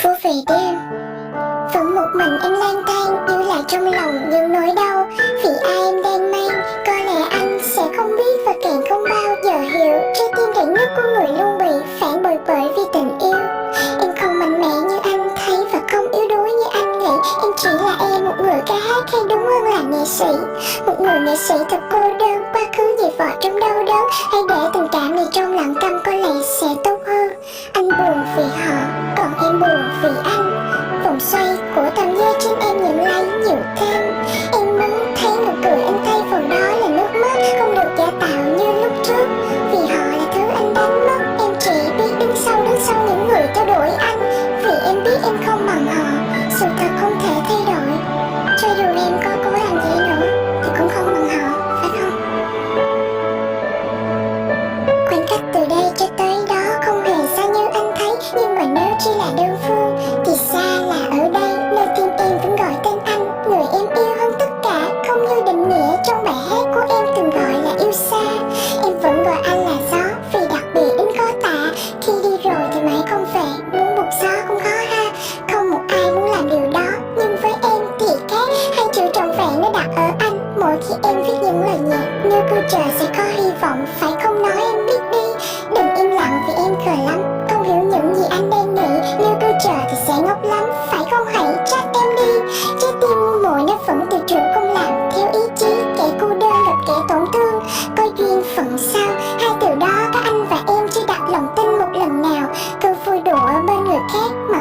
Phố về đêm, vẫn một mình em lang thang, giữ lại trong lòng những nỗi đau. Vì ai em đang mang, có lẽ anh sẽ không biết và càng không bao giờ hiểu. Trái tim rạn nứt của người luôn bị phản bội bởi vì tình yêu. Em không mạnh mẽ như anh thấy và không yếu đuối như anh nghĩ. Em chỉ là em, một người ca hát hay đúng hơn là nghệ sĩ. Một người nghệ sĩ thật cô đơn, quá khứ dày vò trong đau đớn. Hãy để tình cảm này trong lặng câm, có lẽ sẽ tốt hơn. Anh buồn vì họ, còn em buồn vì anh. Vòng xoay của cảm giác trên em nhận lấy nhiều thêm. Em muốn thấy nụ cười anh thay vào đó là nước mắt, không được giả tạo như lúc trước. Vì họ là thứ anh đánh mất. Em chỉ biết đứng sau những người theo đuổi anh. Vì em biết em không bằng họ, sự thật không thể thay đổi. Cho dù em có cố làm gì nữa thì cũng không bằng họ, phải không? Khoảng cách từ đây cho tới đó không hề xa như anh thấy. Nhưng mà nếu chỉ là đơn phương thì xa là ở đây, nơi tim em vẫn gọi tên anh. Người em yêu hơn tất cả, không như định nghĩa trong bài hát của em từng gọi là yêu xa. Em vẫn gọi anh là gió, vì đặc biệt đến khó tả. Khi đi rồi thì mãi không về, muốn buộc gió cũng khó ha. Không một ai muốn làm điều đó, nhưng với em thì khác. Hai chữ trọn vẹn nó đặt ở anh. Mỗi khi em viết những lời nhạc, nếu cứ chờ sẽ có hy vọng. Phải không nói em biết đi, đừng im lặng vì em khờ lắm. Không hiểu những gì anh đang nghĩ, nếu cứ chờ thì sẽ ngốc lắm. Phải không, hãy trách em đi. Trái tim ngu muội nó vẫn từ trường không làm theo ý chí. Kẻ cô đơn gặp kẻ tổn thương, có duyên phận sao. Hai từ đó các anh và em chỉ đặt lòng tin một lần nào. Cứ vui đùa ở bên người khác mà